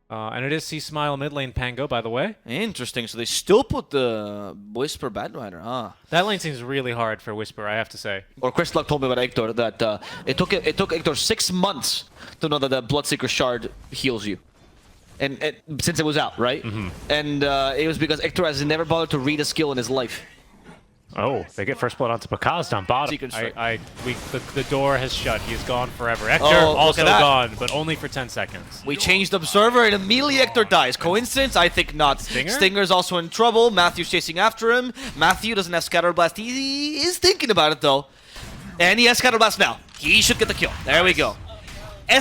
And it is C-Smile mid lane Pango, by the way. Interesting. So they still put the Whisper Bad Rider, huh? That lane seems really hard for Whisper, I have to say. Or Chris Luck told me about Hector that it took Hector 6 months to know that the Bloodseeker Shard heals you. And since it was out, right? And it was because Hector has never bothered to read a skill in his life. Oh, they get first blood onto Pakaz down bottom. The door has shut. He is gone forever. Hector also gone, but only for 10 seconds. We changed Observer and immediately Hector dies. Coincidence? I think not. Stinger? Stinger's also in trouble. Matthew's chasing after him. Matthew doesn't have Scatterblast. He is thinking about it though. And he has Scatterblast now. He should get the kill. There we go.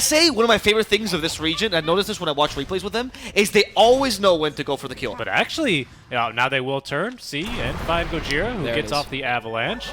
SA, one of my favorite things of this region, I noticed this when I watch replays with them, is they always know when to go for the kill. But actually, now they will turn, see, and find Gojira, who gets off the avalanche.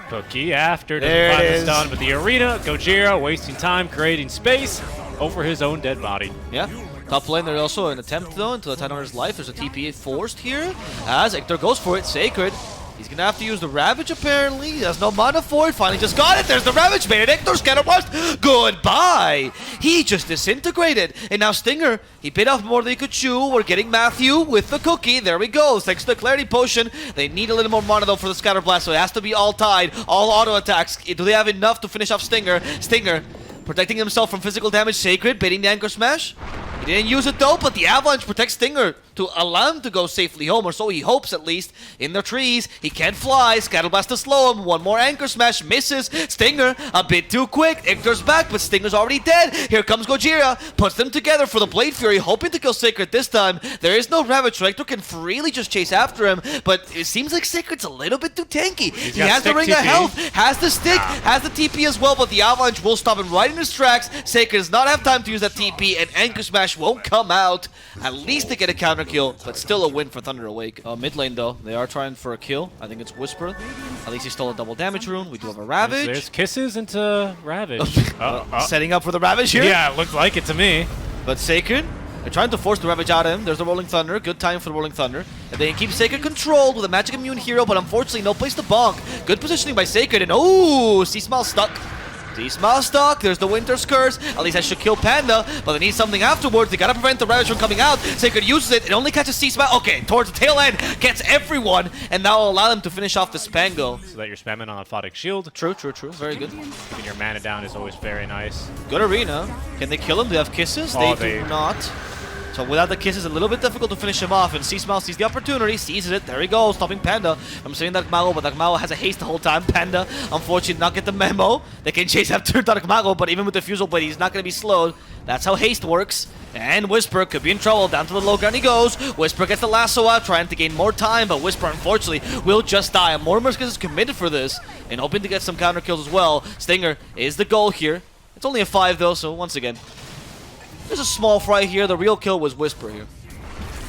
Cookie after, doesn't find the stun, but the arena, Gojira wasting time, creating space over his own dead body. Yeah. Top lane, there's also an attempt though into the Titan's life. There's a TP forced here, as Hector goes for it. Sacred. He's gonna have to use the Ravage apparently. He has no mana for it. Finally just got it. There's the Ravage. Made it. Hector's Scatterblast. Goodbye. He just disintegrated. And now Stinger, he bit off more than he could chew. We're getting Matthew with the cookie. There we go. Thanks to the Clarity Potion. They need a little more mana though for the Scatterblast, so it has to be all tied. All auto attacks. Do they have enough to finish off Stinger? Stinger protecting himself from physical damage. Sacred baiting the Anchor Smash. He didn't use it though, but the Avalanche protects Stinger to allow him to go safely home, or so he hopes at least. In the trees, he can't fly. Scatterblast to slow him. One more Anchor Smash, misses. Stinger, a bit too quick. Hector's back, but Stinger's already dead. Here comes Gojira, puts them together for the Blade Fury, hoping to kill Sacred this time. There is no Ravage, so Hector can freely just chase after him, but it seems like Sacred's a little bit too tanky. He has the Ring of Health, has the stick, has the TP as well, but the Avalanche will stop him right in his tracks. Sacred does not have time to use that TP, and Anchor Smash won't come out. At least they get a counter kill, but still a win for Thunder Awake. Mid lane though, they are trying for a kill. I think it's Whisper. At least he stole a double damage rune. We do have a Ravage. There's kisses into Ravage. Setting up for the Ravage here. Yeah, it looked like it to me. But Sacred, they're trying to force the Ravage out of him. There's the Rolling Thunder. Good time for the Rolling Thunder. And they keep Sacred controlled with a Magic Immune hero, but unfortunately no place to bonk. Good positioning by Sacred, and oh, C-Smile stuck. C-Smile stuck. There's the Winter's Curse. At least that should kill Panda, but they need something afterwards. They gotta prevent the Ravage from coming out. Sacred uses it. It only catches C-Smile. Okay, towards the tail end. Gets everyone, and now will allow them to finish off this Pango. So that you're spamming on Aphotic Shield. True. Very good. Keeping your mana down is always very nice. Good arena. Can they kill him? Do they have kisses? They do not. So without the kisses, a little bit difficult to finish him off, and C-Smile sees the opportunity, seizes it, there he goes, stopping Panda. I'm saying Dark Mago, but Dark Mago has a haste the whole time. Panda, unfortunately, did not get the memo. They can chase after Dark Mago, but even with the Fusel Blade, he's not going to be slowed. That's how haste works. And Whisper could be in trouble. Down to the low ground he goes. Whisper gets the lasso out, trying to gain more time, but Whisper, unfortunately, will just die. Mortimer's is committed for this, and hoping to get some counter kills as well. Stinger is the goal here. It's only a 5, though, so once again, there's a small fry here. The real kill was Whisper here.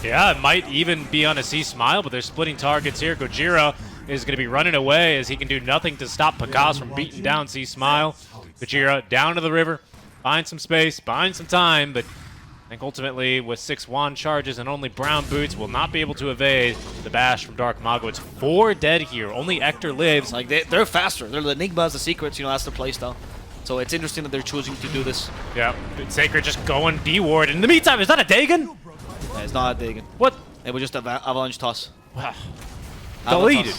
Yeah, it might even be on a C-Smile, but they're splitting targets here. Gojira is going to be running away as he can do nothing to stop Pakaz from beating down C-Smile. Gojira down to the river, buying some space, buying some time, but I think ultimately with 6 wand charges and only brown boots will not be able to evade the bash from Dark Mago. It's 4 dead here. Only Hector lives. Like they're faster. They're the Enigmas, the secrets, you know, that's their playstyle. So it's interesting that they're choosing to do this. Yeah, Sacred just going D-Ward. In the meantime, is that a Dagon? Yeah, it's not a Dagon. What? It was just an Avalanche toss. Wow. Deleted.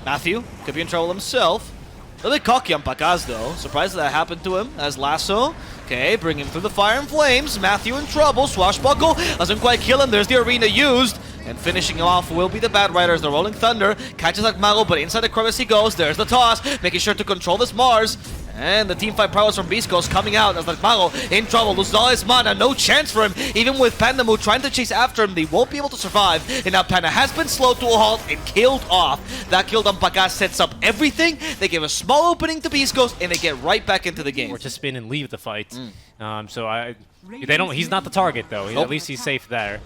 Matthew could be in trouble himself. A little bit cocky on Pakaz though. Surprised that happened to him as Lasso. Okay, bring him through the fire and flames. Matthew in trouble. Swashbuckle doesn't quite kill him. There's the arena used. And finishing him off will be the Bad Riders. The Rolling Thunder catches Akmago, but inside the crevice he goes. There's the toss, making sure to control this Mars. And the teamfight prowess from BEASTCOAST coming out as Akmago in trouble. Loses all his mana, no chance for him. Even with Pandamu trying to chase after him, they won't be able to survive. And now Panda has been slowed to a halt and killed off. That kill on Pakaz sets up everything. They give a small opening to BEASTCOAST and they get right back into the game. Or to spin and leave the fight. He's not the target though. Nope. At least he's safe there.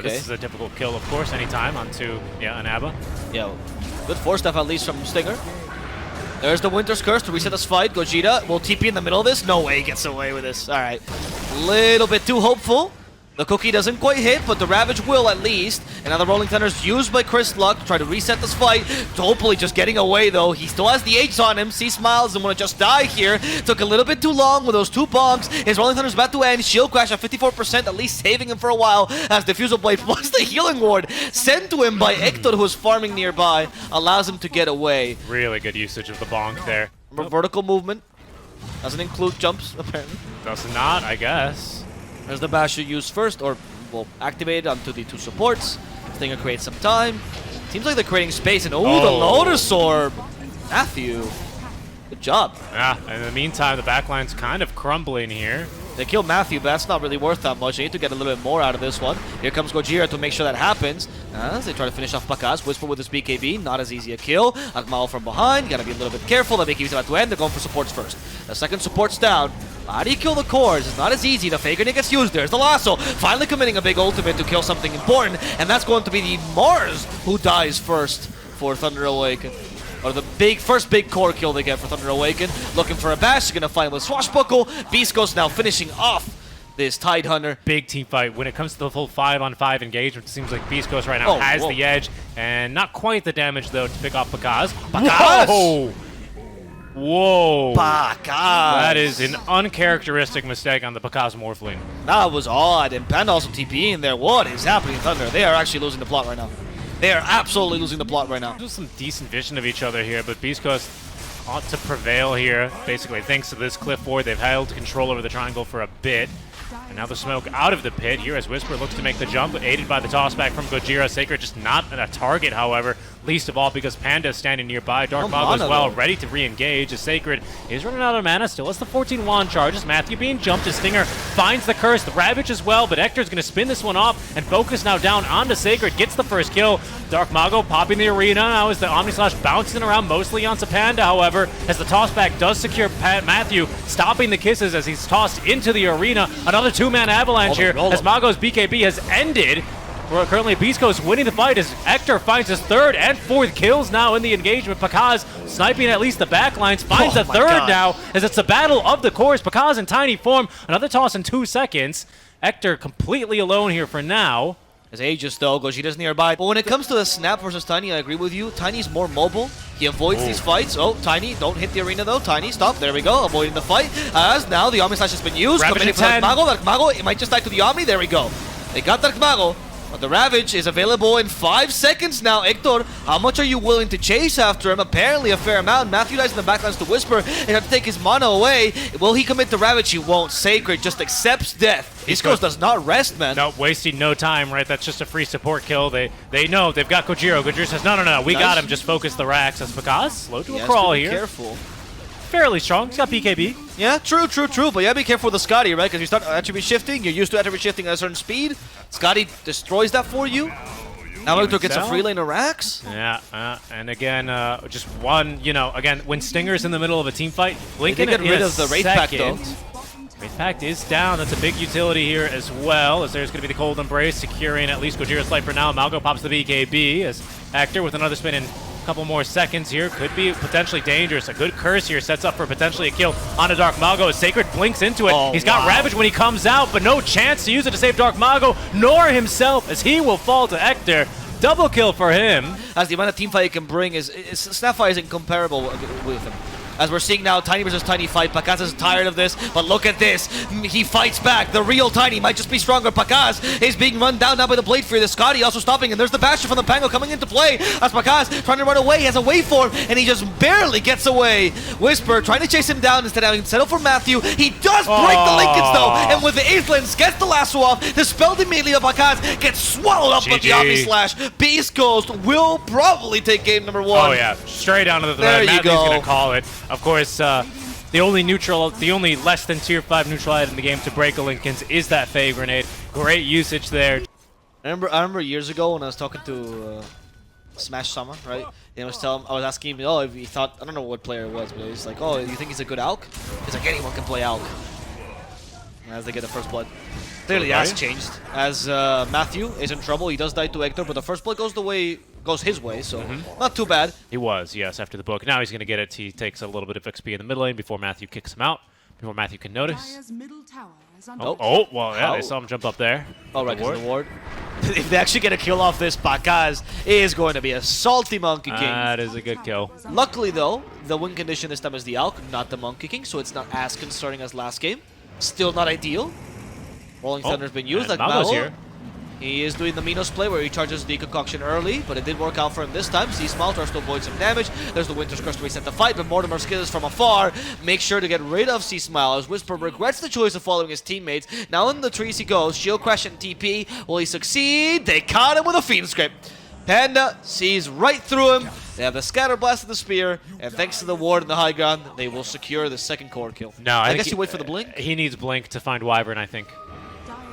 This is a difficult kill, of course, anytime onto an Abba. Yeah, good force stuff at least from Stinger. There's the Winter's Curse to reset this fight. Gogeta will TP in the middle of this. No way he gets away with this. All right. Little bit too hopeful. The cookie doesn't quite hit, but the Ravage will at least. And now the Rolling Thunder is used by Chris Luck to try to reset this fight. Hopefully just getting away though. He still has the H on him. C-Smiles doesn't want to just die here. Took a little bit too long with those 2 bonks. His Rolling Thunder is about to end. Shield Crash at 54%, at least saving him for a while. As Diffusal Blade plus the Healing Ward sent to him by Hector, who is farming nearby, allows him to get away. Really good usage of the bonk there. Vertical movement. Doesn't include jumps, apparently. Does not, I guess. There's the Basher used first, or well, activated onto the 2 supports. Stinger creates some time. Seems like they're creating space, and the Lotus Orb. Matthew, good job. Yeah, and in the meantime, the backline's kind of crumbling here. They killed Matthew, but that's not really worth that much. They need to get a little bit more out of this one. Here comes Gojira to make sure that happens. As they try to finish off Pakaz. Whisper with his BKB, not as easy a kill. Akmao from behind, gotta be a little bit careful. The BKB's about to end, they're going for supports first. The second support's down. How do you kill the cores? It's not as easy. The Faker gets used. There's the lasso. Finally committing a big ultimate to kill something important, and that's going to be the Mars who dies first for Thunder Awaken. Or the first big core kill they get for Thunder Awaken. Looking for a bash, gonna find with Swashbuckle. BEASTCOAST now finishing off this Tidehunter. Big team fight. When it comes to the full 5-on-5 engagement, it seems like BEASTCOAST right now has the edge. And not quite the damage, though, to pick off Pakaz. Pakaz! Whoa! Pakaz! That is an uncharacteristic mistake on the Pakaz Morphling. That was odd. And Panda also TP in there. What is happening, Thunder? They are actually losing the plot right now. They are absolutely losing the plot right now. There's some decent vision of each other here, but BEASTCOAST ought to prevail here. Basically, thanks to this cliff ward, they've held control over the triangle for a bit. And now the smoke out of the pit here as Whisper looks to make the jump, aided by the tossback from Gojira. Sacred just not a target, however, least of all because Panda is standing nearby. Dark Mago as well, ready to re-engage as Sacred is running out of mana. Still has the 14 wand charges. Matthew being jumped as Stinger finds the curse, the Ravage as well, but Hector's going to spin this one off and focus now down onto Sacred. Gets the first kill. Dark Mago popping the arena now as the Omni Slash bouncing around mostly onto Panda, however, as the tossback does secure Matthew, stopping the kisses as he's tossed into the arena. Another 2-man avalanche here as Mago's BKB has ended. We're currently BEASTCOAST winning the fight as Hector finds his 3rd and 4th kills now in the engagement. Pakaz sniping at least the backlines, finds a 3rd now as it's a battle of the cores. Pakaz in tiny form, another toss in 2 seconds. Hector completely alone here for now. As Aegis though, Gojira's nearby. But when it comes to the Snap versus Tiny, I agree with you. Tiny's more mobile. He avoids these fights. Oh, Tiny, don't hit the arena though. Tiny, stop. There we go. Avoiding the fight. As now the Omni Slash has been used. Coming in for Dark Mago. Dark Mago, it might just die to the Omni. There we go. They got Dark Mago. But the Ravage is available in 5 seconds now. Hector, how much are you willing to chase after him? Apparently a fair amount. Matthew dies in the backlines to Whisper and have to take his mana away. Will he commit the Ravage? He won't. Sacred just accepts death. BEASTCOAST does not rest, man. No, wasting no time, right? That's just a free support kill. They know they've got Gojira. Gojira says, no, we got him. Just focus the racks. As Pakaz, slow to a crawl here. Careful. Fairly strong. He's got BKB. Yeah, true. But you gotta be careful with the Scotty, right? Because you start attribute shifting, you're used to attribute shifting at a certain speed. Scotty destroys that for you. Now Hector gets a free lane of racks. Yeah, and again, just one, again, when Stinger's in the middle of a team fight, Lincoln get rid of the Wraith Pact, though. Wraith Pact is down. That's a big utility here as well, as there's going to be the Cold Embrace, securing at least Gojira's life for now. Malgo pops the BKB as Hector with another spin in a couple more seconds here. Could be potentially dangerous. A good curse here sets up for potentially a kill on a Dark Mago as Sacred blinks into it. He's got Ravage when he comes out, but no chance to use it to save Dark Mago, nor himself, as he will fall to Hector. Double kill for him. As the amount of team fight he can bring is Snapfire is incomparable with him. As we're seeing now, Tiny versus Tiny fight. Pakaz is tired of this, but look at this. He fights back. The real Tiny might just be stronger. Pakaz is being run down now by the Blade Fury. The Scotty also stopping, and there's the Bastion from the Pango coming into play. As Pakaz trying to run away, he has a waveform, and he just barely gets away. Whisper trying to chase him down instead of having to settle for Matthew. He does break the Lincolns though, and with the Ace Lens, gets the lasso off. Dispelled immediately, but Pakaz gets swallowed up with the Omni Slash. BEASTCOAST will probably take game number 1. Oh yeah, straight down to the thread. Matthew's gonna call it. Of course, the only less than tier 5 neutral item in the game to break a Lincoln's is that Faye Grenade. Great usage there. I remember years ago when I was talking to Smash Sama, right? And I was asking him, if he thought, I don't know what player it was, but he was like, oh, you think he's a good Alk? He's like, anyone can play Alk. And as they get the first blood. Clearly has changed. As Matthew is in trouble, he does die to Hector, but the first blood goes his way, so not too bad. He was, yes, after the book. Now he's going to get it. He takes a little bit of XP in the mid lane before Matthew kicks him out. before Matthew can notice. Dire's middle tower is under Oh, well, yeah, How? they saw him jump up there. Oh, right, The 'cause of the ward. If they actually get a kill off this, Pakaz is going to be a salty Monkey King. That is a good kill. Luckily, though, the win condition this time is the Alk, not the Monkey King, so it's not as concerning as last game. Still not ideal. Rolling Thunder's been used, and like Mago's Mao. here. He is doing the Minos play where he charges the concoction early, but it did work out for him this time. C-Smile tries to avoid some damage. There's the Winter's Curse to reset the fight, but Mortimer skills from afar. Make sure to get rid of C-Smile as Whisper regrets the choice of following his teammates. Now in the trees he goes. Shield Crash and TP. Will he succeed? They caught him with a Fiend Script. Panda sees right through him. They have the Scatter Blast of the Spear, and thanks to the ward and the high ground, they will secure the second core kill. No, I think guess you wait for the blink. He needs blink to find Wyvern, I think.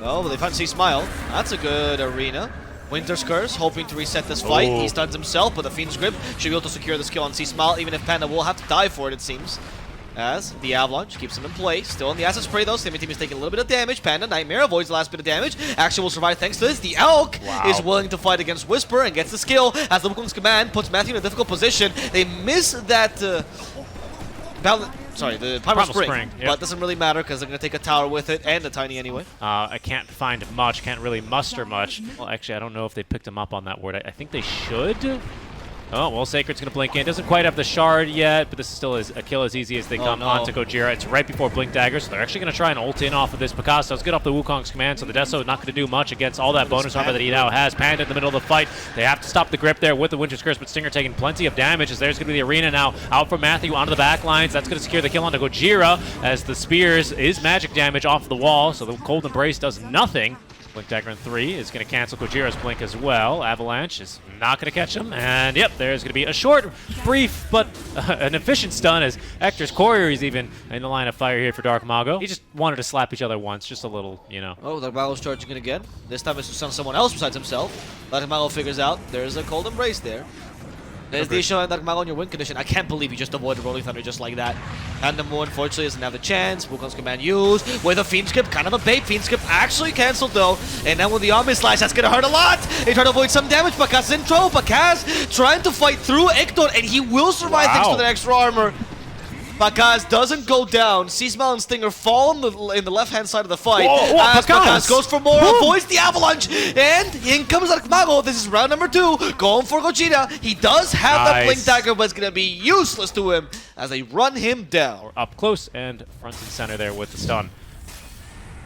Oh, but they found C-Smile. That's a good arena. Winter's Curse, hoping to reset this fight. Oh. He stuns himself, but the Fiend's Grip should be able to secure this kill on C-Smile, even if Panda will have to die for it, it seems. As the Avalanche keeps him in play. Still in the Acid Spray, though. Same team is taking a little bit of damage. Panda, Nightmare, avoids the last bit of damage. Actually will survive thanks to this. The Elk is willing to fight against Whisper and gets the skill as the Wukong's command puts Matthew in a difficult position. They miss that... the Primal Spring, yep. but doesn't really matter because they're going to take a tower with it and a Tiny anyway. I can't find much, can't really muster much. Well, actually, I don't know if they picked him up on that word. I think they should. Oh, well, Sacred's going to blink in. Doesn't quite have the shard yet, but this is still a kill as easy as they come onto Gojira. It's right before Blink Dagger, so they're actually going to try and ult in off of this. Picasso's good off the Wukong's command, so the Deso not going to do much against all that bonus armor that he now has. Panda in the middle of the fight. They have to stop the grip there with the Winter's Curse, but Stinger taking plenty of damage as there's going to be the arena now out from Matthew onto the back lines. That's going to secure the kill onto Gojira as the Spears is magic damage off the wall, so the Cold Embrace does nothing. Blink Dagger in 3 is going to cancel Gojira's blink as well. Avalanche is not going to catch him. And yep, there's going to be a short, brief, but an efficient stun as Hector's Courier is even in the line of fire here for Dark Mago. He just wanted to slap each other once, just a little, you know. Oh, Dark Mago's charging it again. This time it's to stun someone else besides himself. Dark Mago figures out there's a Cold Embrace there. There's the issue on Dark Mago on your win condition. I can't believe he just avoided Rolling Thunder just like that. Pandamu unfortunately doesn't have the chance. Wukong's command used with a Fiend Skip, kind of a bait. Fiend Skip actually cancelled though. And then with the Omni Slice, that's gonna hurt a lot. They try to avoid some damage. Pakaz in trouble. Pakaz trying to fight through Ictor, and he will survive thanks to the extra armor. Pakaz doesn't go down. C-Smile and Stinger fall in the left-hand side of the fight. As Pakaz goes for more, avoids the Avalanche, and in comes Dark Mago. This is round number 2, going for Gojira. He does have that Blink Dagger, but it's going to be useless to him as they run him down. Up close and front and center there with the stun.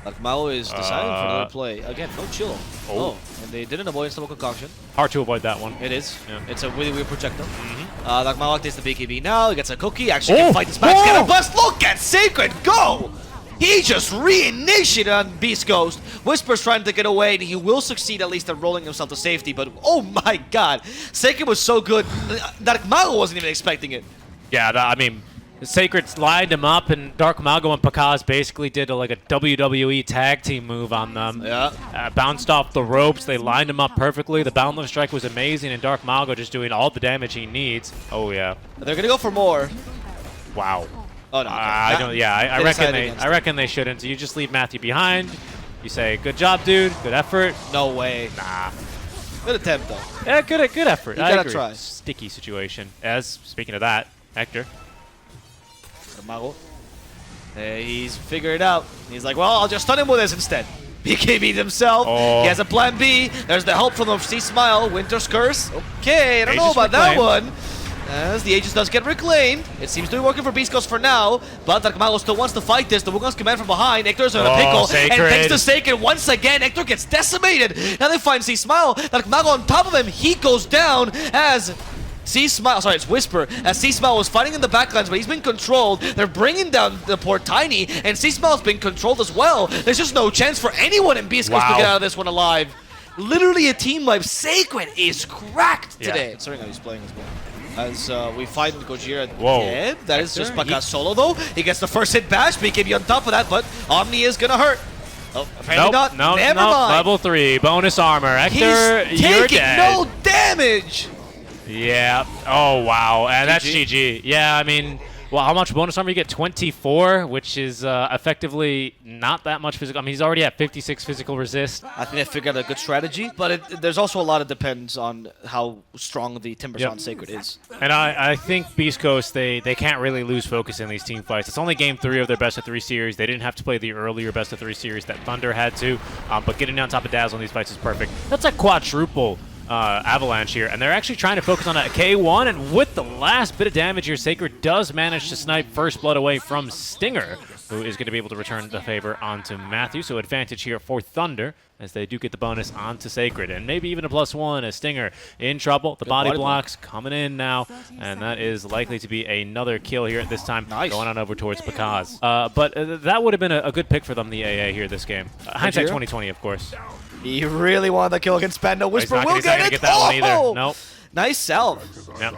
Dark Mago is deciding for another play. Again, no chill. Oh, and they didn't avoid Instable Concoction. Hard to avoid that one. It is. Yeah. It's a really weird projectile. Dark Mago takes the BKB now. He gets a cookie. Actually can fight this back. Scatter Blast. Look at Sacred go! He just reinitiated on BEASTCOAST. Whisper's trying to get away, and he will succeed at least at rolling himself to safety. But oh my god, Sacred was so good. Dark Mago wasn't even expecting it. Yeah, I mean, Sacred lined him up, and Dark Mago and Pakaz basically did like a WWE tag team move on them. Yeah. Bounced off the ropes. They lined him up perfectly. The Boundless Strike was amazing, and Dark Mago just doing all the damage he needs. Oh yeah. They're gonna go for more. Wow. Oh no. Okay. I don't. Yeah, I reckon they shouldn't. You just leave Matthew behind. You say, "Good job, dude. Good effort." No way. Nah. Good attempt though. Yeah, good effort. You I gotta agree. try. Sticky situation. As speaking of that, Hector. Mago. He's figured it out. He's like, well, I'll just stun him with this instead. BKB'd himself. Oh. He has a plan B. There's the help from the C-Smile. Winter's Curse. Okay, I don't know about that one. As the Aegis does get reclaimed. It seems to be working for BEASTCOAST for now. But Dark Mago still wants to fight this. The Wukong's command from behind. Hector's in a pickle. Sacred. And thanks to Sacred, once again, Hector gets decimated. Now they find C-Smile. Dark Mago on top of him. He goes down as... C-Smile, sorry, it's Whisper, as C-Smile was fighting in the backlines, but he's been controlled. They're bringing down the poor Tiny, and C-Smile's been controlled as well. There's just no chance for anyone in BEASTCOAST to get out of this one alive. Literally a team like Sacred is cracked today. Considering how he's playing as well. As we fight with Gojira again. That is just Pakaz solo though. He gets the first hit bash, BKB on top of that, but Omni is gonna hurt. Oh, apparently not. No, Never mind. Level 3, bonus armor. Hector, He's you're taking dead. no damage. Yeah. Oh, wow. And that's GG. Yeah, I mean, Well, how much bonus armor you get? 24, which is effectively not that much physical. I mean, he's already at 56 physical resist. I think they figured out a good strategy, but there's also a lot of depends on how strong the Timbersaw Sacred is. And I think Beast Coast, they can't really lose focus in these team fights. It's only game 3 of their best-of-3 series. They didn't have to play the earlier best-of-3 series that Thunder had to, but getting on top of Dazzle in these fights is perfect. That's a quadruple Avalanche here, and they're actually trying to focus on that K1, and with the last bit of damage here, Sacred does manage to snipe first blood away from Stinger, who is going to be able to return the favor onto Matthew. So advantage here for Thunder, as they do get the bonus onto Sacred, and maybe even a +1 as Stinger in trouble. The body blocks coming in now, and that is likely to be another kill here at this time, going on over towards Pakaz. But that would have been a good pick for them, the AA here this game. Hindsight 2020, of course. He really wanted the kill against Panda. Whisper will he's not get gonna it. get that one either. Nope. Nice salve. Yep.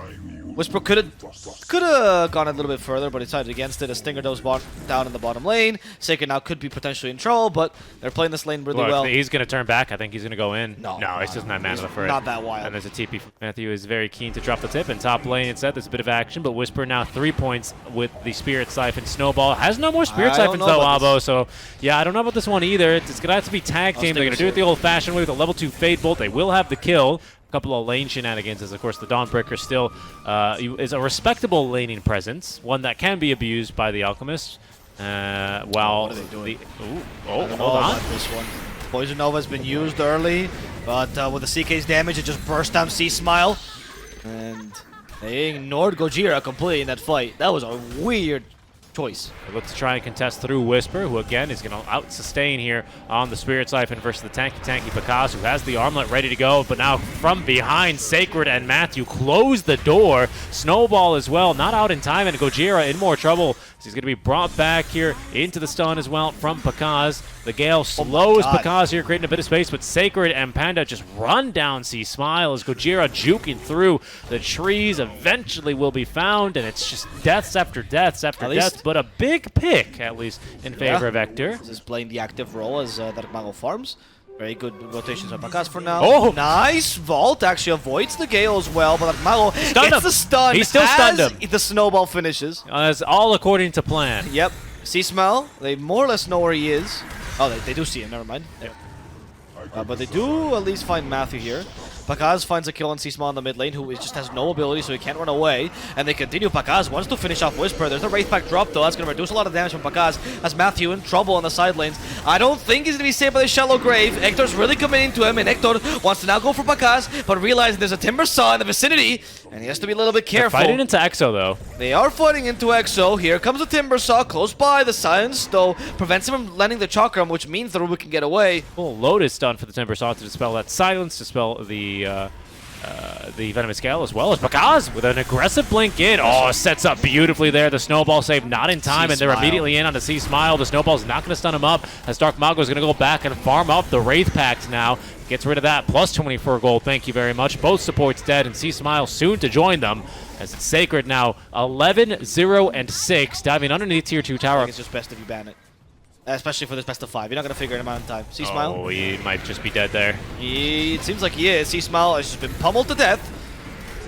Whisper could have gone a little bit further, but he decided against it. As Stinger goes down in the bottom lane. Sacred now could be potentially in trouble, but they're playing this lane really well. He's going to turn back. I think he's going to go in. No, he doesn't have mana for it. Not that wild. And there's a TP. Matthew is very keen to drop the tip. And top lane, instead, there's a bit of action, but Whisper now 3 points with the Spirit Siphon. Snowball has no more Spirit Siphons, though, Avo. So, yeah, I don't know about this one either. It's going to have to be tag team. They're going to do it the old-fashioned way with a level 2 Fade Bolt. They will have the kill. Couple of lane shenanigans, as of course the Dawnbreaker still is a respectable laning presence, one that can be abused by the Alchemist. While what are they doing? hold on. This one. Poison Nova has been used early, but with the CK's damage, it just burst down C-Smile, and they ignored Gojira completely in that fight. That was a weird choice. They look to try and contest through Whisper, who again is going to out-sustain here on the Spirit Siphon versus the tanky Pakaz, who has the armlet ready to go, but now from behind, Sacred and Matthew close the door. Snowball as well, not out in time, and Gojira in more trouble. He's going to be brought back here into the stun as well from Pakaz. The Gale slows Pakaz here, creating a bit of space, but Sacred and Panda just run down C-Smile as Gojira juking through the trees. Eventually will be found, and it's just deaths after deaths after deaths, but a big pick, at least, in favor of Hector. This is playing the active role as Dark Mago farms. Very good rotations on Pakaz for now. Oh! Nice! Vault actually avoids the Gale as well, but Dark Mago gets the stun. He still stunned him. The Snowball finishes. That's all according to plan. Yep. C-Smile, they more or less know where he is. Oh, they do see him, never mind. But they do at least find Matthew here. Pakaz finds a kill on C-Smile in the mid lane, who just has no ability, so he can't run away. And they continue. Pakaz wants to finish off Whisper. There's the Wraith Pack drop, though. That's going to reduce a lot of damage from Pakaz. As Matthew in trouble on the side lanes. I don't think he's going to be saved by the shallow grave. Hector's really committing to him, and Hector wants to now go for Pakaz, but realizing there's a Timber Saw in the vicinity, and he has to be a little bit careful. They're fighting into Exo, though. They are fighting into Exo. Here comes the Timber Saw close by. The silence, though, prevents him from landing the Chakram, which means the Ruby can get away. Full Lotus stun for the Timber Saw to dispel that silence, dispel the Venomous Gale, as well as Pakaz with an aggressive blink in. Oh, sets up beautifully there. The Snowball save not in time, and they're immediately in on the C-Smile. The Snowball's not going to stun him up, as Dark Mago is going to go back and farm up the Wraith Pact now. Gets rid of that, plus 24 gold. Thank you very much. Both supports dead, and C-Smile soon to join them, as it's Sacred now 11, 0, and 6, diving underneath Tier 2 tower. I think it's just best if you ban it. Especially for this best of 5. You're not going to figure it out in time. C-Smile? Oh, he might just be dead there. It seems like he is. C-Smile has just been pummeled to death.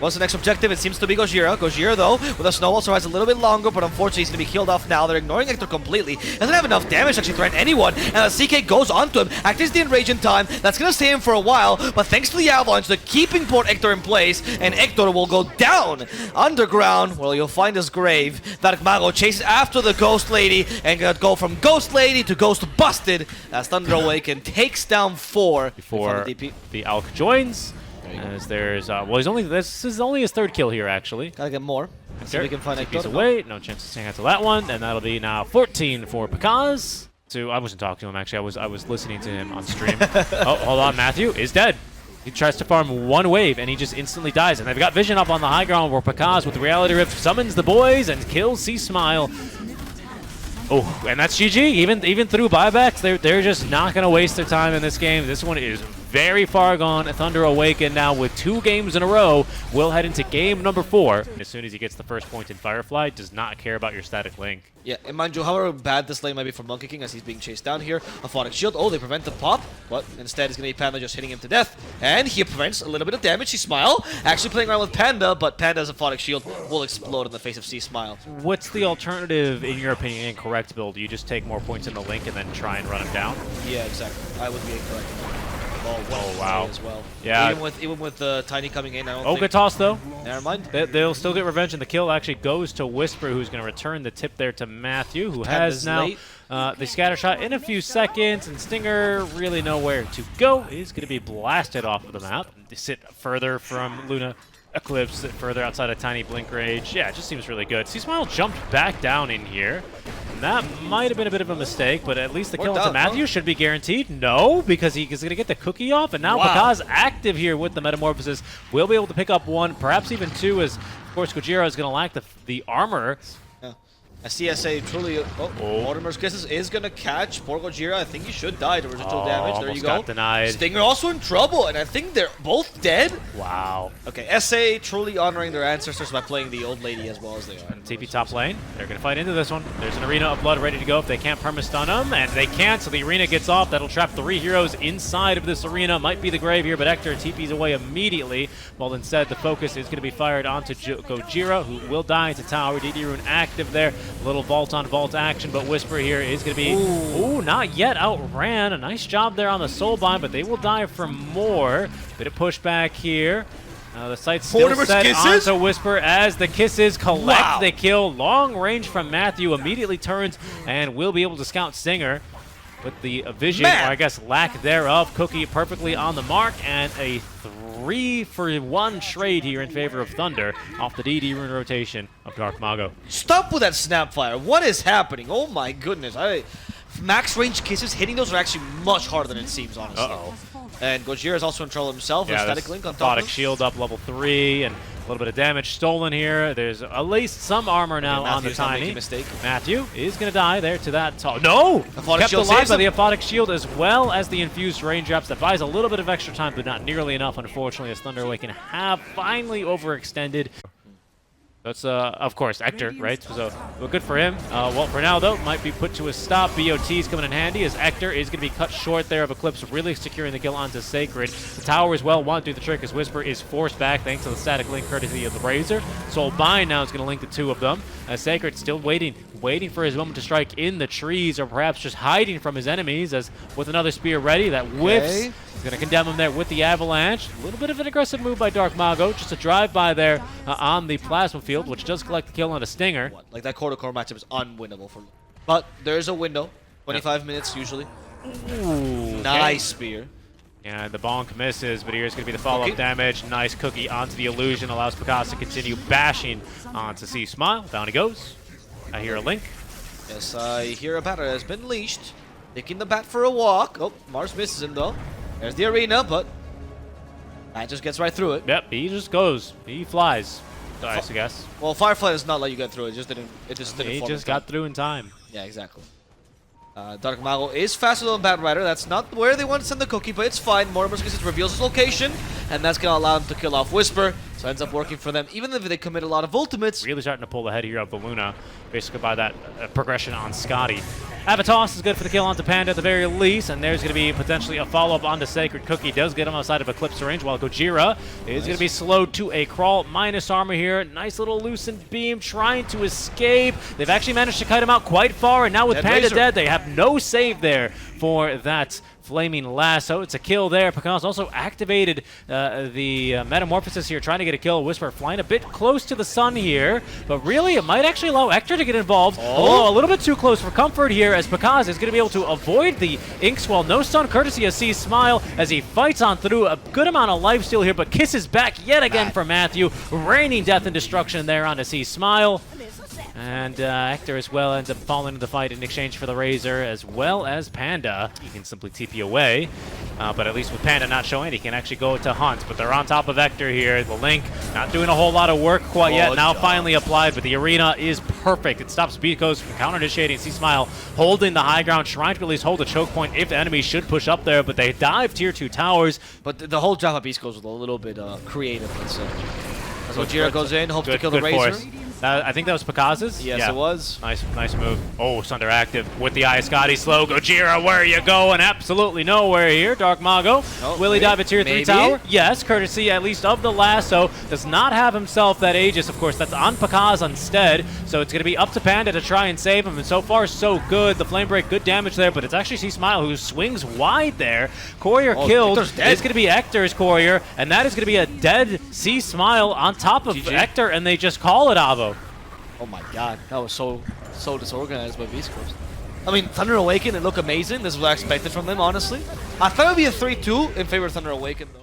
What's the next objective? It seems to be Gojira. Gojira, though, with a Snowball, survives a little bit longer, but unfortunately he's going to be killed off now. They're ignoring Hector completely. Doesn't have enough damage to actually threaten anyone, and the CK goes onto him. Activates the Enrage in time. That's going to stay him for a while, but thanks to the Avalanche, they're keeping poor Hector in place, and Hector will go down underground, where you'll find his grave. Dark Mago chases after the Ghost Lady, and gonna go from Ghost Lady to Ghost Busted, as Thunder Awaken takes down 4 before the Alk joins. As there's, this is only his 3rd kill here, actually. Gotta get more. See if we can find TP's away. No chance to stay out to that one, and that'll be now 14 for Pakaz. I wasn't talking to him, actually. I was listening to him on stream. Oh, hold on. Matthew is dead. He tries to farm one wave, and he just instantly dies. And they've got vision up on the high ground where Pakaz, with the Reality Rift, summons the boys and kills C-Smile. Oh, and that's GG. Even through buybacks, they're just not going to waste their time in this game. This one is very far gone. Thunder Awaken now with 2 games in a row. Will head into game number 4. As soon as he gets the first point in Firefly, does not care about your static link. Yeah, and mind you, however bad this lane might be for Monkey King as he's being chased down here. Aphotic Shield, oh, they prevent the pop, but instead it's going to be Panda just hitting him to death. And he prevents a little bit of damage. He Smile, actually playing around with Panda, but Panda's Aphotic Shield will explode in the face of C Smile. What's the alternative, in your opinion, incorrect build? You just take more points in the link and then try and run him down? Yeah, exactly. I would be incorrect. Oh, wow. As well. Yeah. Even with Tiny coming in, I don't good think... toss, though. Never mind. They'll still get revenge, and the kill actually goes to Whisper, who's going to return the tip there to Matthew, who has now the scatter shot in a few seconds, and Stinger really nowhere to go. He's going to be blasted off of the map. They sit further from Luna. Eclipse sit further outside of Tiny Blink range. Yeah, it just seems really good. C-Smile jumped back down in here. And that might have been a bit of a mistake, but at least the kill into Matthew should be guaranteed. No, because he's going to get the cookie off, and now Pakaz active here with the Metamorphosis. Will be able to pick up 1, perhaps even 2, as, of course, Gojira is going to lack the armor. A CSA truly... Mortimer's Kisses is going to catch poor Gojira. I think he should die to residual damage. There you go. Got denied. Stinger also in trouble, and I think they're both dead. Wow. Okay, SA truly honoring their ancestors by playing the old lady as well as they are. And TP top lane. They're going to fight into this one. There's an Arena of Blood ready to go if they can't perma-stun them, and they can't, so the Arena gets off. That'll trap 3 heroes inside of this arena. Might be the grave here, but Hector TP's away immediately. While instead, the focus is going to be fired onto Gojira, who will die into tower. DD Rune active there. A little vault on vault action, but Whisper here is going to be... Ooh, not yet outran. A nice job there on the Soulbind, but they will die for more. Bit of pushback here. The sight's still set onto Whisper as the Kisses collect the kill. Long range from Matthew, immediately turns and will be able to scout Stinger. With the vision, or I guess lack thereof, Cookie perfectly on the mark, and a 3-for-1 trade here in favor of Thunder off the DD Rune rotation of Dark Mago. Stop with that Snapfire. What is happening? Oh my goodness. Max range Kisses, hitting those are actually much harder than it seems, honestly. And Gojira is also in trouble himself. Yeah, static link on top. Shield up level 3, and a little bit of damage stolen here. There's at least some armor now on the Tiny. Matthew is going to die there to that. No! Kept alive by the Aphotic Shield as well as the infused raindrops. That buys a little bit of extra time, but not nearly enough, unfortunately, as Thunder Awaken have finally overextended. That's, of course, Hector, right? So, well, good for him. Well, for now, though, might be put to a stop. BOT's coming in handy as Hector is going to be cut short there of Eclipse, really securing the kill onto Sacred. The tower as well won't do the trick as Whisper is forced back thanks to the static link courtesy of the Razor. Soulbind now is going to link the 2 of them. Sacred still waiting for his moment to strike in the trees, or perhaps just hiding from his enemies, as with another spear ready that whiffs. He's going to condemn him there with the Avalanche. A little bit of an aggressive move by Dark Mago, just a drive-by there on the Plasma Field, which does collect the kill on a Stinger. Like, that quarter-core matchup is unwinnable for me. But there's a window, 25 minutes usually. Ooh, nice spear. Yeah, the bonk misses, but here's going to be the follow-up damage. Nice cookie onto the illusion, allows Pakaz to continue bashing onto C-Smile. Down he goes. I hear a link. Yes, I hear a batter has been leashed. Taking the bat for a walk. Oh, Mars misses him though. There's the arena, but that just gets right through it. Yep, he just goes. He flies. I guess. Well, Firefly does not let you get through. It just didn't. He just got through in time. Yeah, exactly. Dark Mago is faster than Bat Rider. That's not where they want to send the cookie, but it's fine. Mortimer's Kisses reveals his location, and that's going to allow him to kill off Whisper. So it ends up working for them, even if they commit a lot of ultimates. Really starting to pull the head here of the Luna, basically by that progression on Scotty. Avatos is good for the kill onto Panda at the very least, and there's going to be potentially a follow-up onto Sacred. Cookie does get him outside of Eclipse range, while Gojira is going to be slowed to a crawl. Minus armor here. Nice little loosened beam trying to escape. They've actually managed to kite him out quite far, and now with Panda dead, they have no save there for that Flaming Lasso. It's a kill there. Pakaz also activated the Metamorphosis here, trying to get a kill. Whisper flying a bit close to the sun here, but really it might actually allow Hector to get involved. Oh, a little bit too close for comfort here, as Pakaz is going to be able to avoid the Ink Swell. No stun courtesy of C-Smile as he fights on through. A good amount of lifesteal here, but Kisses back yet again for Matthew. Raining death and destruction there onto C-Smile. And Hector as well ends up falling into the fight in exchange for the Razor, as well as Panda. He can simply TP away. But at least with Panda not showing, he can actually go to Hunt. But they're on top of Vector here. The Link not doing a whole lot of work quite yet. Now finally applied, but the arena is perfect. It stops BEASTCOAST from counter-initiating. C-Smile holding the high ground, trying to at least hold a choke point if the enemy should push up there, but they dive tier 2 towers. But the whole draft of BEASTCOAST was a little bit creative, let's say. As Gojira goes in, hopes to kill the Razor. I think that was Pakaz's? Yes, it was. Nice move. Oh, Sunder active with the Iascati slow. Gojira, where are you going? Absolutely nowhere here. Dark Mago. Will he dive a tier 3 tower? Yes, courtesy at least of the lasso. Does not have himself that Aegis, of course. That's on Pakaz instead. So it's going to be up to Panda to try and save him. And so far, so good. The Flame Break, good damage there. But it's actually C-Smile who swings wide there. Courier killed. It's going to be Hector's Courier. And that is going to be a dead C-Smile on top of Hector. And they just call it Avo. Oh my god, that was so disorganized by BEASTCOAST. I mean, Thunder Awaken, it looked amazing. This is what I expected from them, honestly. I thought it would be a 3-2 in favor of Thunder Awaken, though.